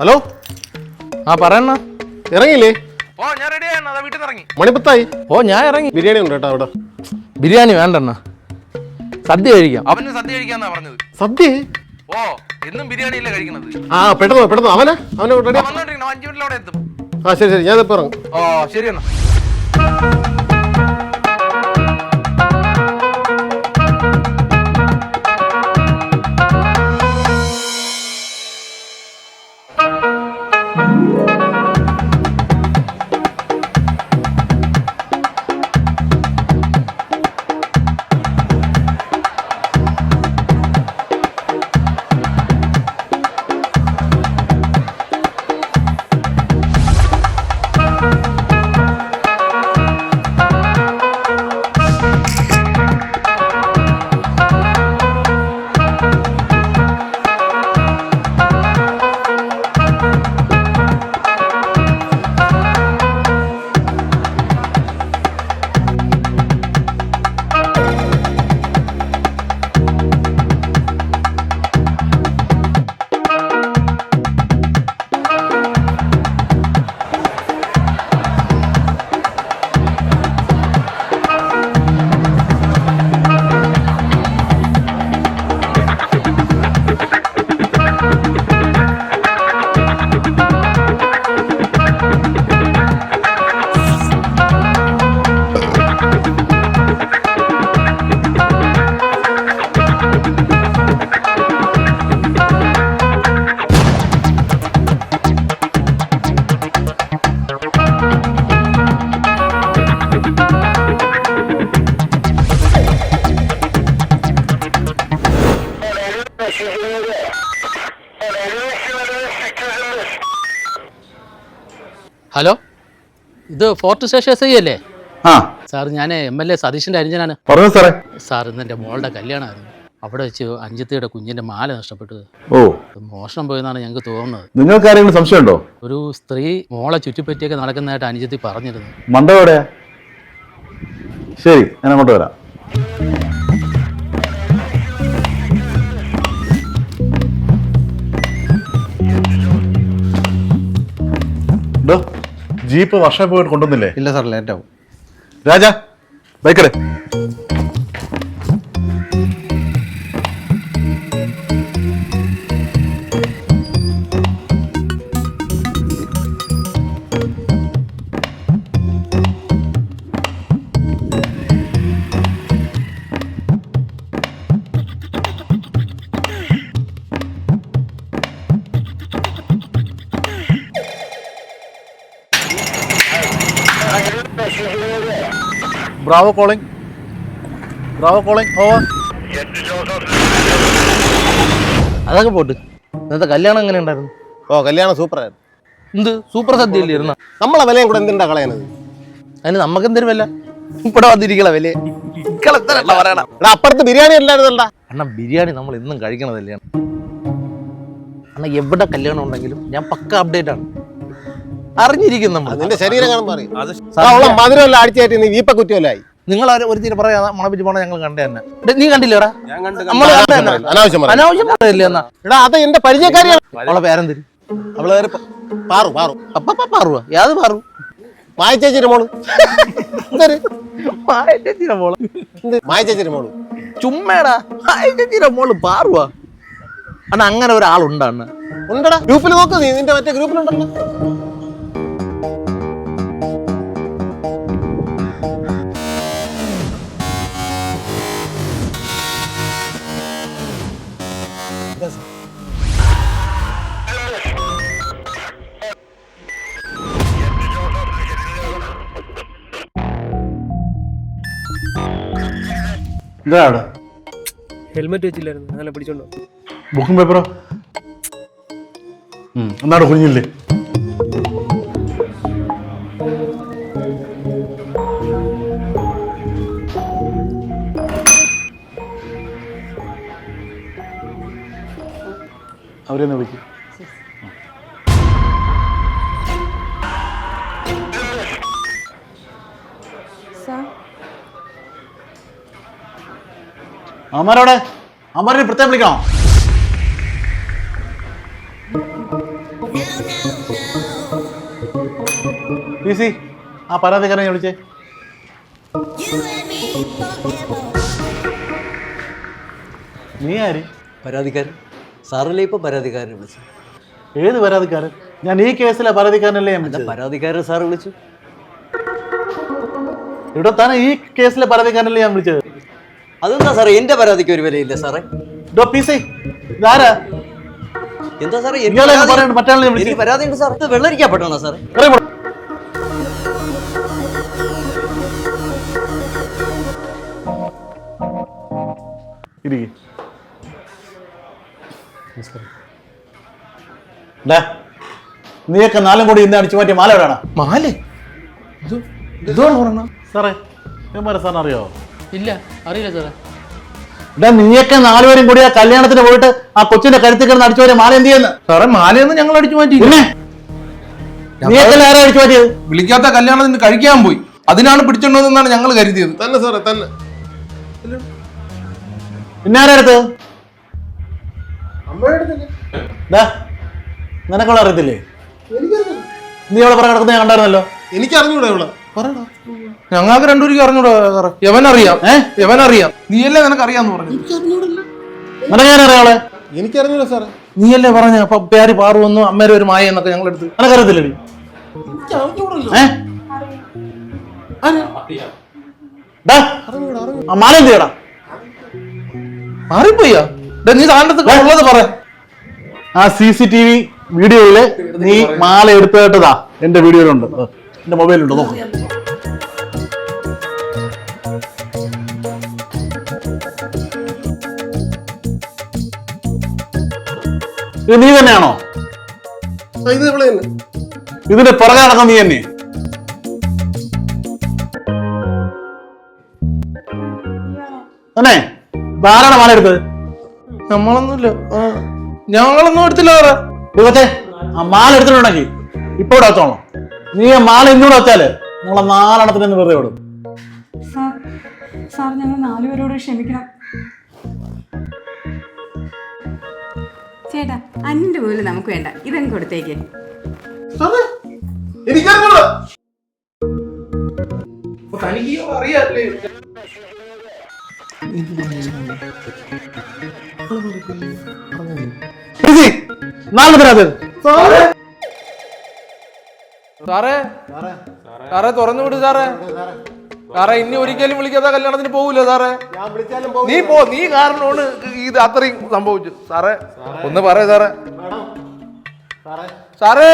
Hello, ആ പറയണ ഇറങ്ങിയില്ലേ? ഓ ഞാൻ റെഡിയായി, വീട്ടിൽ നിന്ന് ഇറങ്ങി. മണിപ്പത്തായി. ഓ ഞാൻ ഇറങ്ങി. ബിരിയാണി ഉണ്ട് കേട്ടോ അവിടെ. ബിരിയാണി വേണ്ടെണ്ണ, സദ്യ കഴിക്കാം. അവന് സദ്യ കഴിക്കാന്നാ പറഞ്ഞത്. സദ്യ? ഓ എന്നും ബിരിയാണി അല്ലേ കഴിക്കണത്. ആ പെട്ടെന്ന് അവനെ റെഡി. 5 മിനിറ്റിൽ അവിടെ എത്തും. ആ ശരി, ഞാൻ ഇപ്പൊ ഇറങ്ങും. ഓ ശരി എന്നാ. ഹലോ, ഇത് ഫോർട്ട് സ്റ്റേഷൻ SI അല്ലേ? ആ സാർ, ഞാൻ MLA സതീഷിൻ്റെ അനുജനാണ്. പറഞ്ഞു സാറേ. സാർ, ഇന്ന് എൻ്റെ മോളുടെ കല്യാണമായിരുന്നു. അവിടെ വെച്ച് അഞ്ജിത്തയുടെ കുഞ്ഞിൻ്റെ മാല നഷ്ടപ്പെട്ടത്. ഓ, മോഷണം പോയെന്നാണ് ഞങ്ങൾക്ക് തോന്നുന്നത്. നിങ്ങൾക്ക് ആരെങ്കിലും സംശയമുണ്ടോ? ഒരു സ്ത്രീ മോളെ ചുറ്റിപ്പറ്റിയൊക്കെ നടക്കുന്നതായിട്ട് അനുജിത്തി പറഞ്ഞിരുന്നു. മണ്ഡപം? ശരി, ഞാൻ അങ്ങോട്ട് വരാം. ജീപ്പ് വർഷം പോയിട്ട് കൊണ്ടുവന്നില്ലേ? ഇല്ല സാർ, ലേറ്റ് ആവും. രാജാ, ബൈക്കടെ. Bravo calling. ഓവർ. അതൊക്കെ പോട്ട്. ഇന്നത്തെ കല്യാണം എങ്ങനെ ഉണ്ടായിരുന്നു? ഓ, കല്യാണം സൂപ്പറായിരുന്നു. എന്ത് സൂപ്പർ സദ്യ ഇല്ലായിരുന്ന? നമ്മളെ വിലയും കൂടെ എന്തിണ്ടാ കളയാനത്? അതിന് നമുക്ക് എന്തൊരു വില? ഇവിടെ വന്നിരിക്കണ വില പറയണ. അപ്പുറത്ത് ബിരിയാണി അല്ലായിരുന്നല്ല അണ്ണ, ബിരിയാണി നമ്മൾ എന്നും കഴിക്കണതല്ലേ അണ്ണ. എവിടെ കല്യാണം ഉണ്ടെങ്കിലും ഞാൻ പക്ക അപ്ഡേറ്റ് ആണ്, അറിഞ്ഞിരിക്കും നമ്മൾ. നിന്റെ ശരീരം കാണുമ്പോൾ മധുരമല്ല അടിച്ചേറ്റി നീ വീപ്പ കുറ്റിയല്ലായി. നിങ്ങൾ ഒരു തീരെ പറയാ മണപ്പിച്ച് പോണ ഞങ്ങൾ കണ്ടേ തന്നെ. നീ കണ്ടില്ലേടാ? അനാവശ്യം പറയല്ലേ എന്നാ? എടാ, അത് എന്റെ പരിചയക്കാരിയാണ്. അവളെ പേരെന്തിരി? അവള് പേര് പാറു. പാറുവാ? യാത് പാറു? മായ ചേച്ചിയുടെ മോള്. ചേച്ചിയുടെ മോള്? മായ ചേച്ചിയുടെ മോള് ചുമ്മേടാ. ചേച്ചിയുടെ മോള് പാറുവാ? അണ്ണ, അങ്ങനെ ഒരാളുണ്ടാ? അണ്ണ ഉണ്ടടാ, ഗ്രൂപ്പിൽ നോക്ക് നീ. നിന്റെ മറ്റേ ഗ്രൂപ്പിലുണ്ടല്ലോ. ഹെൽമെറ്റ് വെച്ചില്ലായിരുന്നു, അങ്ങനെ പിടിച്ചോണ്ടോ. ബുക്കും പേപ്പറോ? എന്നാണ് കുഞ്ഞില്ലേ? അവരെന്നെ വിളിക്കും. അമ്മാരോടെ അമ്മാരെ പ്രത്യേകം വിളിക്കണോ? PC, ആ പരാതിക്കാരനെ വിളിച്ചേ. നീ ആര്? പരാതിക്കാരൻ സാറല്ലേ ഇപ്പൊ പരാതിക്കാരനെ വിളിച്ചു? ഏത് പരാതിക്കാരൻ? ഞാൻ ഈ കേസിലെ പരാതിക്കാരനല്ലേ ഞാൻ വിളിച്ചത്. പരാതിക്കാരൻ സാറ് വിളിച്ചു. ഇവിടെ താനെ ഈ കേസിലെ പരാതിക്കാരനല്ലേ ഞാൻ വിളിച്ചത്. അതെന്താ സാറേ എന്റെ പരാതിക്ക് ഒരു വിലയില്ല സാറേ? PC, ഇതാരാ? എന്താ സാറേ മറ്റാളെ എനിക്ക് പരാതി ഉണ്ട് സാർ. ഇത് വെള്ളരിക്കപ്പെട്ടാണോ സാറേ? നീയൊക്കെ നാലും കൂടി ഇന്ന് അടിച്ചു മാറ്റിയ മാല എവിടെയാണ്? മാലേ ഇതോടെ പറഞ്ഞ സാറേ സാറിന് അറിയോ? ഇല്ല, അറിയില്ല സാറേ. നീയൊക്കെ നാലുപേരും കൂടി ആ കല്യാണത്തിന് പോയിട്ട് ആ കൊച്ചിന്റെ കരുത്തിൽ കിടന്ന് അടിച്ചു മാറ്റിയ മാല എന്ത് ചെയ്യുന്നു? സാറേ മാലയൊന്നും ഞങ്ങൾ അടിച്ചു മാറ്റി. പിന്നെ നീയൊക്കെ ആരാ അടിച്ചു മാറ്റിയത്? വിളിക്കാത്ത കല്യാണത്തിന് കഴിക്കാൻ പോയി, അതിനാണ് പിടിച്ചോണ്ടെന്നാണ് ഞങ്ങൾ കരുതിയത്. തന്നെ സാറേ തന്നെ. പിന്നെ ആരാ എടുത്തത്? നിനക്കുള്ള അറിയത്തില്ലേ? നീ അവളെ പറയാൻ കിടക്കുന്ന ഞാൻ കണ്ടായിരുന്നല്ലോ. എനിക്ക് അറിഞ്ഞൂടാ ഇവിടെ. പറയടാ. ഞങ്ങൾക്ക് രണ്ടുപേർക്ക് അറിഞ്ഞൂടാ സാറേ. യവനറിയാം, യവനറിയാം. നീയല്ലേ നിനക്ക് അറിയാന്ന് പറഞ്ഞു. നിനക്കറിയാവളെ? എനിക്കറിഞ്ഞൂടാ സാറേ. നീയല്ലേ പറഞ്ഞ പേര് പാറു വന്നു അമ്മേരെ ഒരു മായ എന്നൊക്കെ ഞങ്ങൾ എടുത്ത്. നിനക്കറിയത്തില്ലേ? മാല എന്ത് ചെയ്യടാ? മാറിപ്പോയാ നീ താണ്ടത്ത് ഉള്ളത് പറ. ആ CCTV വീഡിയോയില് നീ മാല എടുത്തിട്ടതാ എന്റെ വീഡിയോയിലുണ്ട്, എന്റെ മൊബൈലുണ്ട്, നോക്ക്. ഇത് നീ തന്നെയാണോ? ഇത് ഇവിടെ തന്നെ. ഇതിന്റെ പുറകെ നടക്കാൻ നീ തന്നെ? തന്നെ ആരാണ് മാല എടുത്തത്? നമ്മളൊന്നുമില്ല, ഞങ്ങളൊന്നും എടുത്തില്ല സാറേ. ഇവത്തെ ആ മാല എടുത്തിട്ടുണ്ടെങ്കിൽ ഇപ്പൊ ഇവിടെ വെച്ചോളാം. നീ ആ മാല ഇന്നൂടെ വെച്ചാല് നമ്മളെ നാലെണ്ണത്തിന് വെറുതെ വിടും. സാർ ഞങ്ങൾ നാലുപേരോട് ക്ഷമിക്കണം. ചേട്ടാ അന്നിന്റെ പോലും നമുക്ക് വേണ്ട, ഇതങ്ങ് കൊടുത്തേക്ക്. എനിക്കറിഞ്ഞൂടാ. അറിയാല്ലേ സാറേ? സാറേ തുറന്നു വിട് സാറേ. സാറേ ഇനി ഒരിക്കലും വിളിക്കാത്ത കല്യാണത്തിന് പോകൂല സാറേ. നീ കാരണമാണ് ഇത് അത്രയും സംഭവിച്ചു സാറേ. ഒന്ന് പറയാ സാറേ. സാറേ